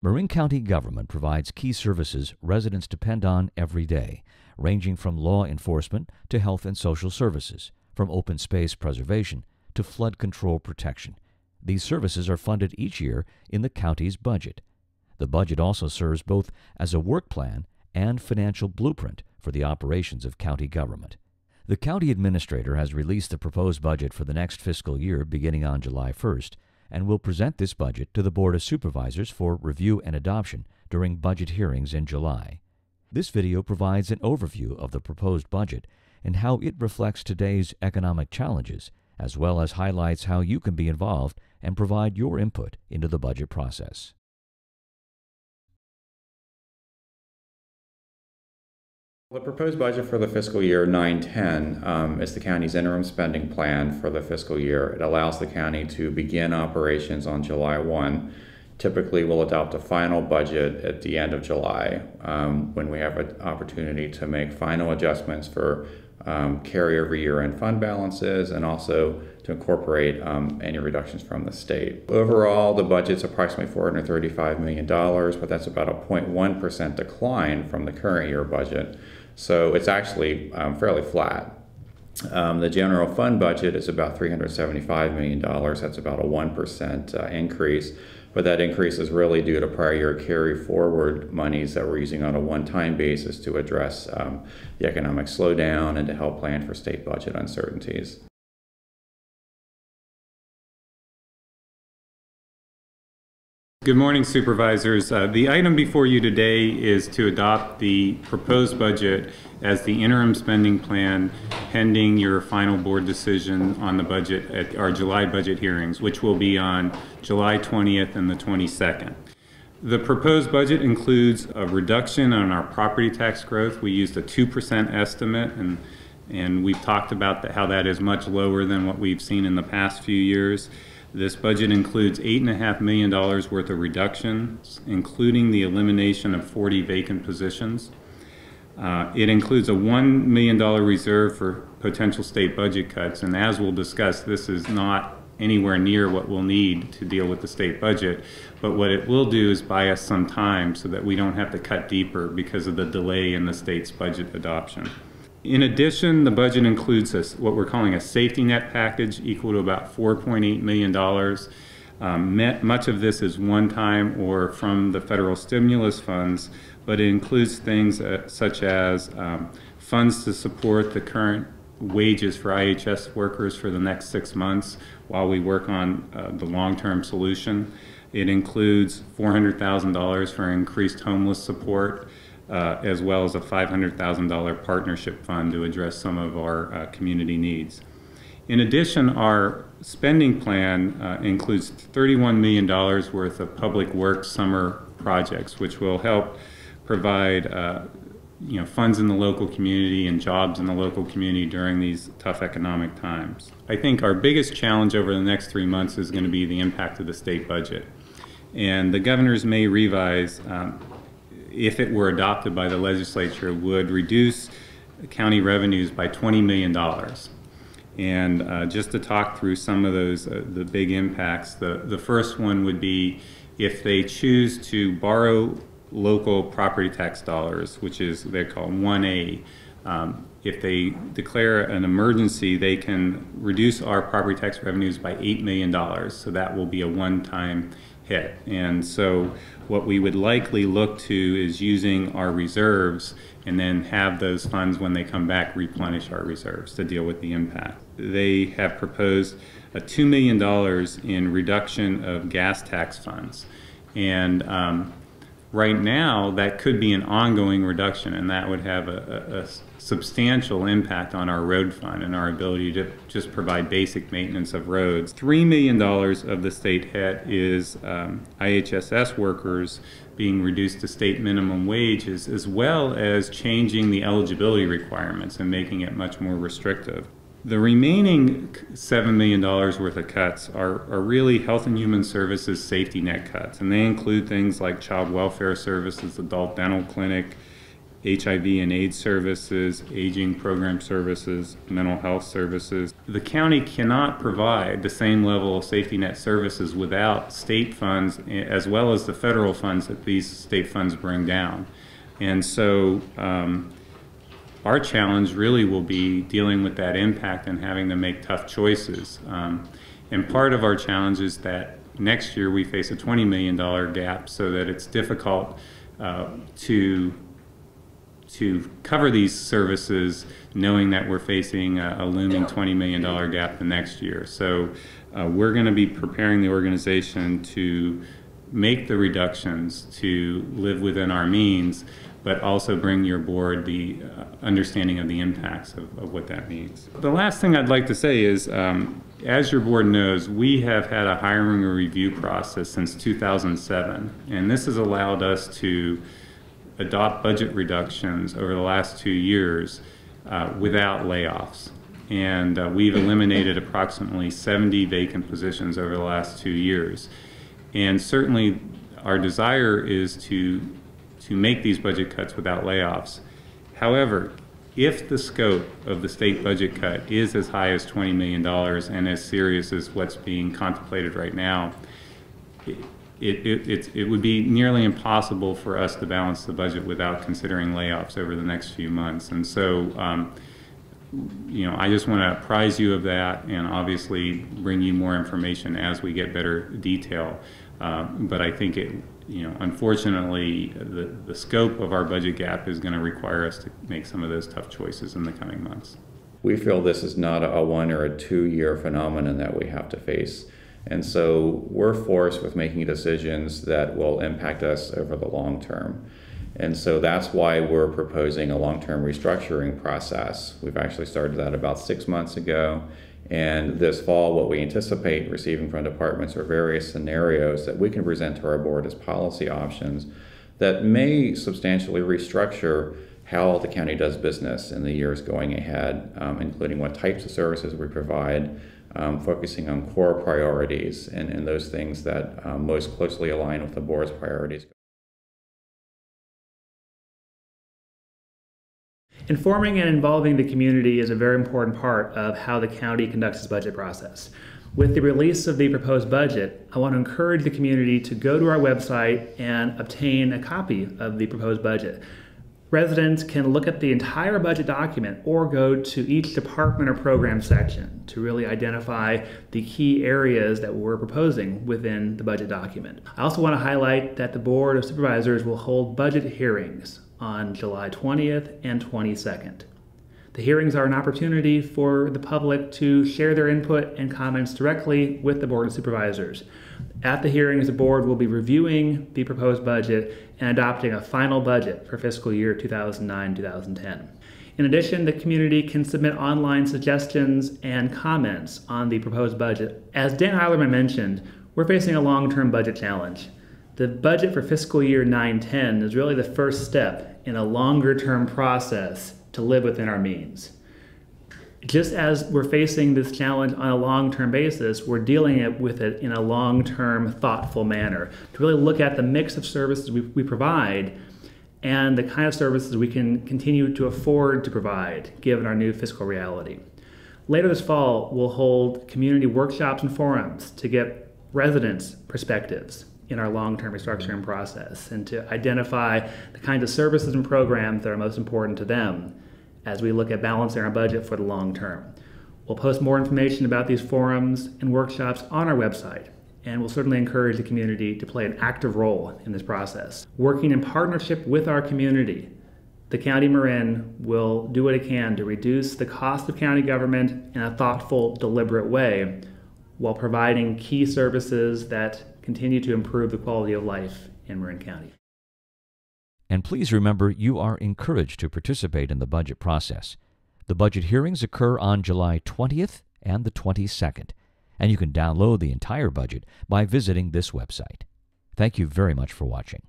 Marin County government provides key services residents depend on every day, ranging from law enforcement to health and social services, from open space preservation to flood control protection. These services are funded each year in the county's budget. The budget also serves both as a work plan and financial blueprint for the operations of county government. The county administrator has released the proposed budget for the next fiscal year beginning on July 1st and will present this budget to the Board of Supervisors for review and adoption during budget hearings in July. This video provides an overview of the proposed budget and how it reflects today's economic challenges, as well as highlights how you can be involved and provide your input into the budget process. The proposed budget for the fiscal year 9-10 is the county's interim spending plan for the fiscal year. It allows the county to begin operations on July 1. Typically, we'll adopt a final budget at the end of July when we have an opportunity to make final adjustments for carryover year-end fund balances and also to incorporate any reductions from the state. Overall, the budget's approximately $435 million, but that's about a 0.1% decline from the current year budget. So it's actually fairly flat. The general fund budget is about $375 million. That's about a 1% increase. But that increase is really due to prior year carry forward monies that we're using on a one-time basis to address the economic slowdown and to help plan for state budget uncertainties. Good morning, supervisors. The item before you today is to adopt the proposed budget as the interim spending plan pending your final board decision on the budget at our July budget hearings, which will be on July 20th and the 22nd. The proposed budget includes a reduction on our property tax growth. We used a 2% estimate, and we've talked about how that is much lower than what we've seen in the past few years. This budget includes $8.5 million worth of reductions, including the elimination of 40 vacant positions. It includes a $1 million reserve for potential state budget cuts, and as we'll discuss, this is not anywhere near what we'll need to deal with the state budget, but what it will do is buy us some time so that we don't have to cut deeper because of the delay in the state's budget adoption. In addition, the budget includes what we're calling a safety net package equal to about $4.8 million. Much of this is one-time or from the federal stimulus funds, but it includes things such as funds to support the current wages for IHS workers for the next 6 months while we work on the long-term solution. It includes $400,000 for increased homeless support, as well as a $500,000 partnership fund to address some of our community needs. In addition, our spending plan includes $31 million worth of public works summer projects, which will help provide funds in the local community and jobs in the local community during these tough economic times. I think our biggest challenge over the next 3 months is going to be the impact of the state budget. And the governors may revise, if it were adopted by the legislature, would reduce county revenues by $20 million. And just to talk through some of those, the big impacts, the first one would be if they choose to borrow local property tax dollars, which is they're called 1A. If they declare an emergency, they can reduce our property tax revenues by $8 million. So that will be a one-time hit. And so what we would likely look to is using our reserves and then have those funds, when they come back, replenish our reserves to deal with the impact. They have proposed a $2 million in reduction of gas tax funds. And right now, that could be an ongoing reduction, and that would have a substantial impact on our road fund and our ability to just provide basic maintenance of roads. $3 million of the state hit is IHSS workers being reduced to state minimum wages, as well as changing the eligibility requirements and making it much more restrictive. The remaining $7 million worth of cuts are really health and human services safety net cuts, and they include things like child welfare services, adult dental clinic, HIV and AIDS services, aging program services, mental health services. The county cannot provide the same level of safety net services without state funds as well as the federal funds that these state funds bring down. And so our challenge really will be dealing with that impact and having to make tough choices. And part of our challenge is that next year we face a $20 million gap, so that it's difficult to cover these services knowing that we're facing a looming $20 million gap the next year. So we're going to be preparing the organization to make the reductions to live within our means, but also bring your board the understanding of the impacts of what that means. The last thing I'd like to say is, as your board knows, we have had a hiring and review process since 2007, and this has allowed us to adopt budget reductions over the last 2 years without layoffs. And we've eliminated approximately 70 vacant positions over the last 2 years. And certainly our desire is to make these budget cuts without layoffs. However, if the scope of the state budget cut is as high as $20 million and as serious as what's being contemplated right now, it would be nearly impossible for us to balance the budget without considering layoffs over the next few months. And so, you know, I just want to apprise you of that and obviously bring you more information as we get better detail. But I think unfortunately, the scope of our budget gap is going to require us to make some of those tough choices in the coming months. We feel this is not a 1 or a 2 year phenomenon that we have to face. And so we're forced with making decisions that will impact us over the long term. And so that's why we're proposing a long-term restructuring process. We've actually started that about 6 months ago. And this fall, what we anticipate receiving from departments are various scenarios that we can present to our board as policy options that may substantially restructure how the county does business in the years going ahead, including what types of services we provide, focusing on core priorities and those things that most closely align with the board's priorities. Informing and involving the community is a very important part of how the county conducts its budget process. With the release of the proposed budget, I want to encourage the community to go to our website and obtain a copy of the proposed budget. Residents can look at the entire budget document or go to each department or program section to really identify the key areas that we're proposing within the budget document. I also want to highlight that the Board of Supervisors will hold budget hearings on July 20th and 22nd. The hearings are an opportunity for the public to share their input and comments directly with the Board of Supervisors. At the hearings, the board will be reviewing the proposed budget and adopting a final budget for fiscal year 2009-2010. In addition, the community can submit online suggestions and comments on the proposed budget. As Dan Heilerman mentioned, we're facing a long-term budget challenge. The budget for fiscal year 9-10 is really the first step in a longer-term process to live within our means. Just as we're facing this challenge on a long-term basis, we're dealing with it in a long-term, thoughtful manner to really look at the mix of services we provide and the kind of services we can continue to afford to provide given our new fiscal reality. Later this fall, we'll hold community workshops and forums to get residents' perspectives in our long-term restructuring process and to identify the kinds of services and programs that are most important to them as we look at balancing our budget for the long term. We'll post more information about these forums and workshops on our website, and we'll certainly encourage the community to play an active role in this process. Working in partnership with our community, the County Marin will do what it can to reduce the cost of county government in a thoughtful, deliberate way while providing key services that continue to improve the quality of life in Marin County. And please remember, you are encouraged to participate in the budget process. The budget hearings occur on July 20th and the 22nd, and you can download the entire budget by visiting this website. Thank you very much for watching.